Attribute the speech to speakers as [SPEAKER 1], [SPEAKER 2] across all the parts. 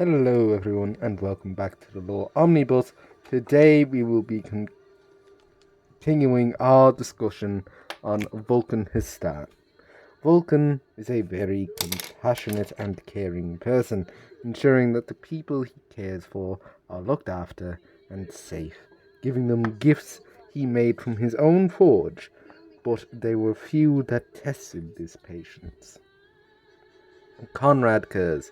[SPEAKER 1] Hello everyone and welcome back to the Law Omnibus. Today we will be continuing our discussion on Vulkan Histan. Vulkan is a very compassionate and caring person, ensuring that the people he cares for are looked after and safe, giving them gifts he made from his own forge, but there were few that tested this patience. Conrad Kurz.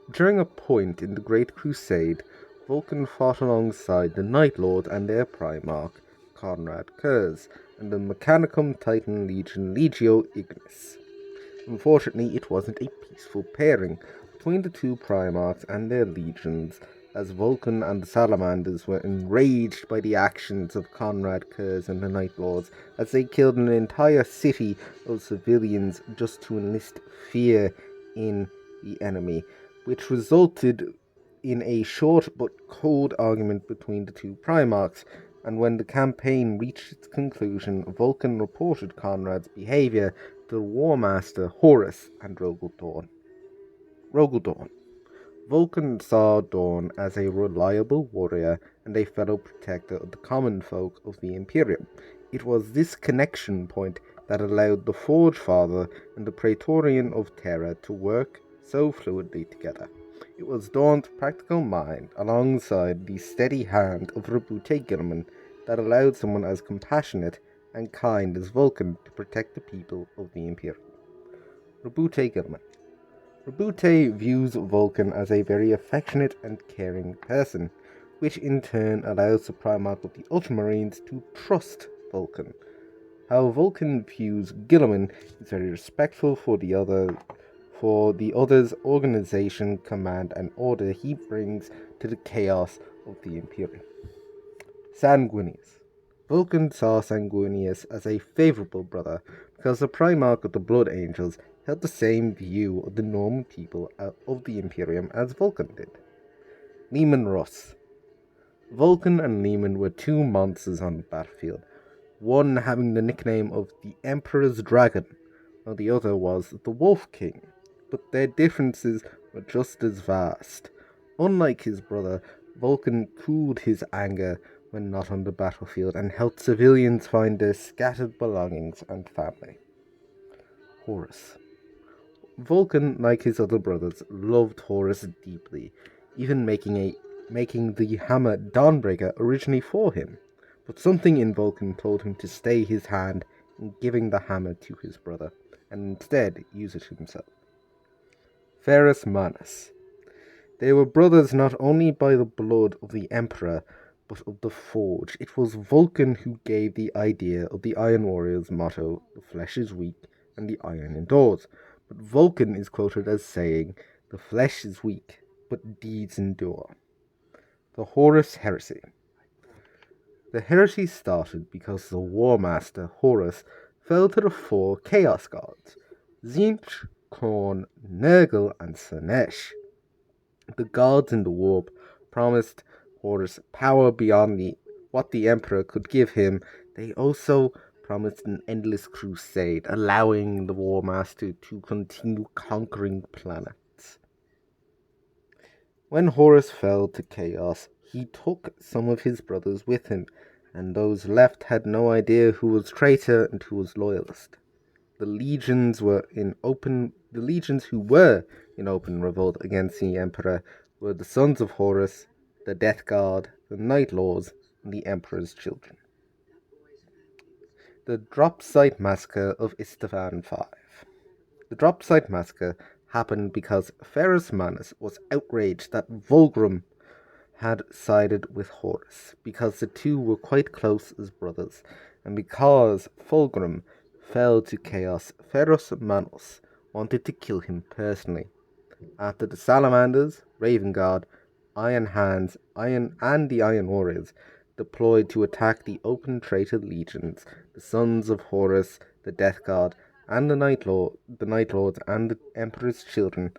[SPEAKER 1] During a point in the Great Crusade, Vulkan fought alongside the Night Lord and their Primarch, Conrad Kurz, and the Mechanicum Titan Legion Legio Ignis. Unfortunately, it wasn't a peaceful pairing between the two Primarchs and their legions, as Vulkan and the Salamanders were enraged by the actions of Conrad Kurz and the Night Lords, as they killed an entire city of civilians just to enlist fear in the enemy, which resulted in a short but cold argument between the two Primarchs. And when the campaign reached its conclusion, Vulkan reported Conrad's behaviour to the War Master Horus and Rogel Dawn. Vulkan saw Dawn as a reliable warrior and a fellow protector of the common folk of the Imperium. It was this connection point that allowed the Forge Father and the Praetorian of Terra to work so fluidly together. It was Dawn's practical mind, alongside the steady hand of Rabute Gilman, that allowed someone as compassionate and kind as Vulkan to protect the people of the Imperium. Rabute Gilman. Rabute views Vulkan as a very affectionate and caring person, which in turn allows the Primarch of the Ultramarines to trust Vulkan. How Vulkan views Gilliman is very respectful for the other's organization, command, and order he brings to the chaos of the Imperium. Sanguinius. Vulkan saw Sanguinius as a favorable brother because the Primarch of the Blood Angels held the same view of the normal people of the Imperium as Vulkan did. Leman Russ. Vulkan and Leman were two monsters on the battlefield, one having the nickname of the Emperor's Dragon, while the other was the Wolf King, but their differences were just as vast. Unlike his brother, Vulkan cooled his anger when not on the battlefield and helped civilians find their scattered belongings and family. Horus. Vulkan, like his other brothers, loved Horus deeply, even making the hammer Dawnbreaker originally for him. But something in Vulkan told him to stay his hand in giving the hammer to his brother, and instead use it himself. Ferrus Manus. They were brothers not only by the blood of the Emperor, but of the Forge. It was Vulkan who gave the idea of the Iron Warrior's motto, "The flesh is weak, and the iron endures." But Vulkan is quoted as saying, "The flesh is weak, but deeds endure." The Horus Heresy. The heresy started because the War Master, Horus, fell to the four Chaos Gods, Tzeentch, Khorne, Nurgle, and Slaanesh. The gods in the warp promised Horus power beyond what the Emperor could give him. They also promised an endless crusade, allowing the War Master to continue conquering planets. When Horus fell to chaos, he took some of his brothers with him, and those left had no idea who was traitor and who was loyalist. The legions who were in open revolt against the Emperor were the sons of Horus, the Death Guard, the Night Lords, and the Emperor's children. The Drop Site Massacre of Istvan V. The Drop Site Massacre happened because Ferrus Manus was outraged that Vulgrim had sided with Horus, because the two were quite close as brothers, and because Fulgrim fell to chaos, Ferrus Manus wanted to kill him personally. After the Salamanders, Raven Guard, Iron Hands, and the Iron Warriors deployed to attack the open traitor legions, the sons of Horus, the Death Guard, and the Night Lords and the Emperor's children,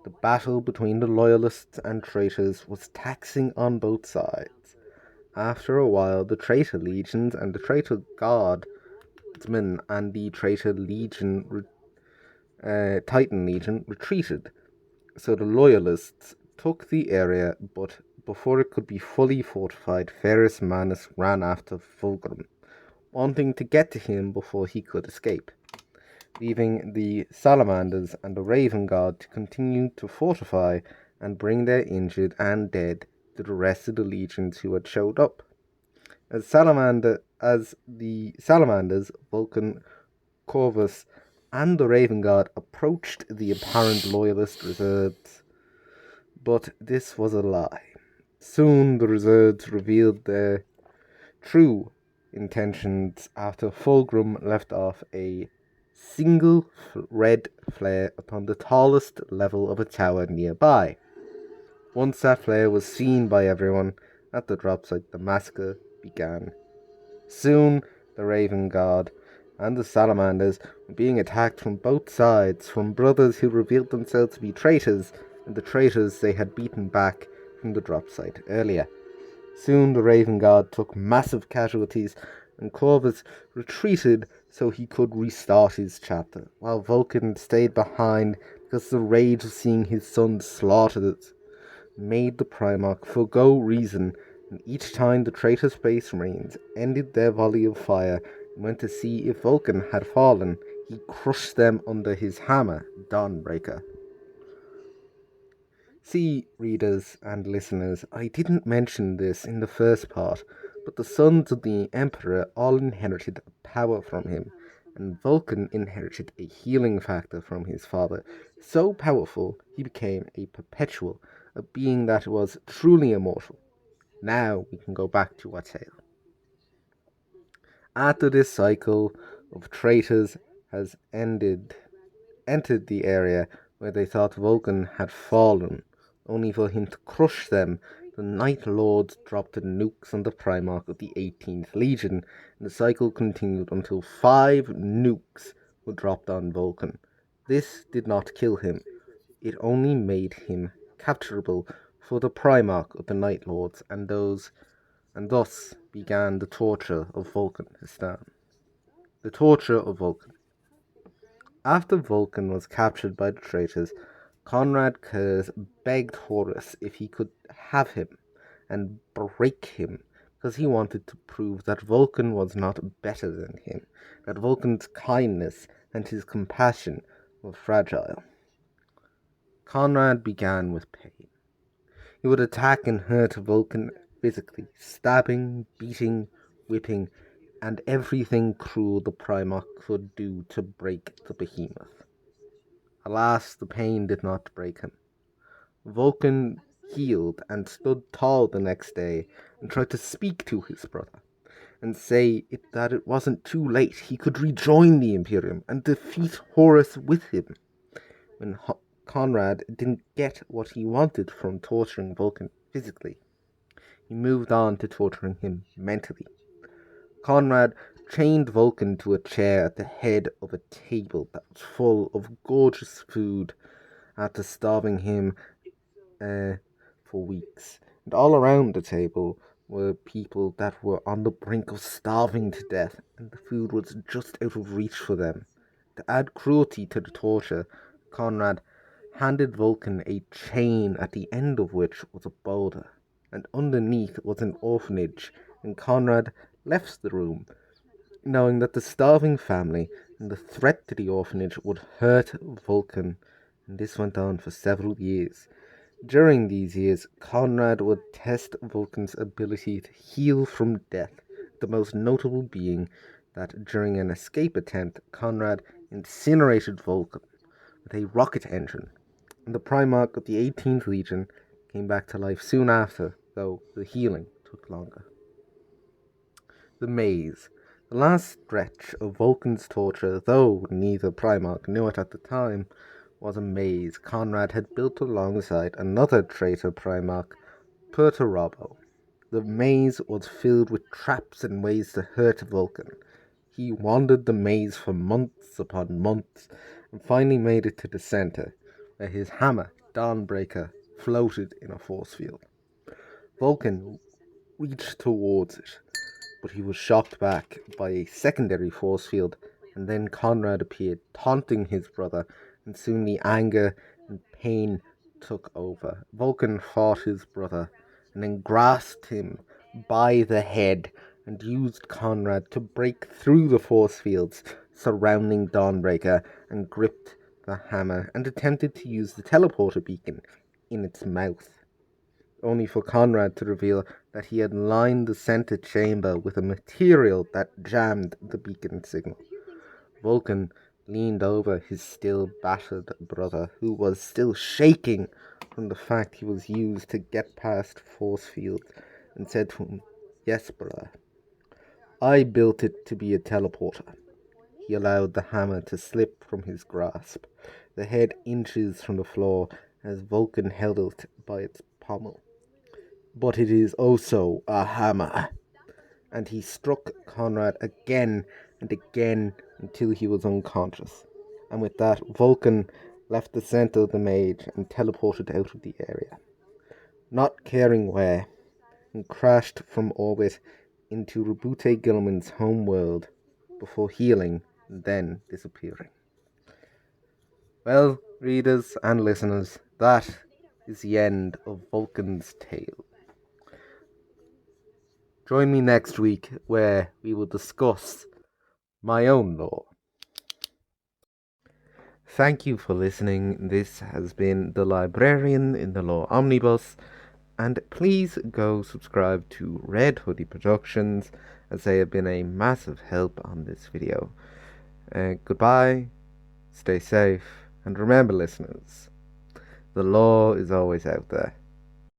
[SPEAKER 1] the battle between the loyalists and traitors was taxing on both sides. After a while, the traitor legions and the traitor guardsmen and the traitor legion Titan Legion retreated, so the loyalists took the area, but before it could be fully fortified, Ferrus Manus ran after Vulkan, wanting to get to him before he could escape, leaving the Salamanders and the Raven Guard to continue to fortify and bring their injured and dead to the rest of the legions who had showed up. As the Salamanders, Vulkan, Corvus, and the Raven Guard approached the apparent loyalist reserves, but this was a lie. Soon the reserves revealed their true intentions after Fulgrim left off a single red flare upon the tallest level of a tower nearby. Once that flare was seen by everyone at the drop site, the massacre began. Soon the Raven Guard and the Salamanders were being attacked from both sides, from brothers who revealed themselves to be traitors and the traitors they had beaten back from the drop site earlier. Soon the Raven Guard took massive casualties, and Corvus retreated so he could restart his chapter, while Vulkan stayed behind because the rage of seeing his son slaughtered made the Primarch forgo reason, and each time the traitor Space Marines ended their volley of fire and went to see if Vulkan had fallen, he crushed them under his hammer, Dawnbreaker. See, readers and listeners, I didn't mention this in the first part, but the sons of the Emperor all inherited power from him, and Vulkan inherited a healing factor from his father, so powerful he became a perpetual, a being that was truly immortal. Now we can go back to our tale. After this cycle of traitors has entered the area where they thought Vulkan had fallen, only for him to crush them, the Night Lords dropped nukes on the Primarch of the 18th Legion, and the cycle continued until 5 nukes were dropped on Vulkan. This did not kill him, it only made him capturable for the Primarch of the Night Lords, and thus began the torture of Vulkan Histan. The torture of Vulkan. After Vulkan was captured by the traitors, Conrad Kurz begged Horus if he could have him and break him, because he wanted to prove that Vulkan was not better than him, that Vulkan's kindness and his compassion were fragile. Conrad began with pain. He would attack and hurt Vulkan physically, stabbing, beating, whipping, and everything cruel the Primarch could do to break the behemoth. Alas, the pain did not break him. Vulkan healed and stood tall the next day and tried to speak to his brother and say that it wasn't too late. He could rejoin the Imperium and defeat Horus with him. When Conrad didn't get what he wanted from torturing Vulkan physically, he moved on to torturing him mentally. Conrad chained Vulkan to a chair at the head of a table that was full of gorgeous food after starving him for weeks. And all around the table were people that were on the brink of starving to death, and the food was just out of reach for them. To add cruelty to the torture, Conrad handed Vulkan a chain at the end of which was a boulder, and underneath was an orphanage, and Conrad left the room, knowing that the starving family and the threat to the orphanage would hurt Vulkan, and this went on for several years. During these years, Conrad would test Vulkan's ability to heal from death, the most notable being that during an escape attempt, Conrad incinerated Vulkan with a rocket engine, and the Primarch of the 18th Legion came back to life soon after, though the healing took longer. The maze. The last stretch of Vulkan's torture, though neither Primarch knew it at the time, was a maze Conrad had built alongside another traitor Primarch, Perturabo. The maze was filled with traps and ways to hurt Vulkan. He wandered the maze for months upon months, and finally made it to the center, where his hammer, Dawnbreaker, floated in a force field. Vulkan reached towards it, but he was shocked back by a secondary force field, and then Conrad appeared, taunting his brother, and soon the anger and pain took over. Vulkan fought his brother and then grasped him by the head and used Conrad to break through the force fields surrounding Dawnbreaker and gripped the hammer and attempted to use the teleporter beacon in its mouth, only for Conrad to reveal that he had lined the center chamber with a material that jammed the beacon signal. Vulkan leaned over his still battered brother, who was still shaking from the fact he was used to get past force fields, and said to him, "Yes, brother, I built it to be a teleporter." He allowed the hammer to slip from his grasp, the head inches from the floor as Vulkan held it by its pommel. "But it is also a hammer." And he struck Conrad again and again until he was unconscious. And with that, Vulkan left the center of the mage and teleported out of the area, not caring where, and crashed from orbit into Rabute Gilman's home world before healing and then disappearing. Well, readers and listeners, that is the end of Vulkan's tale. Join me next week where we will discuss my own lore. Thank you for listening. This has been The Librarian in the Lore Omnibus, and please go subscribe to Red Hoodie Productions, as they have been a massive help on this video. Goodbye, stay safe, and remember, listeners, the law is always out there.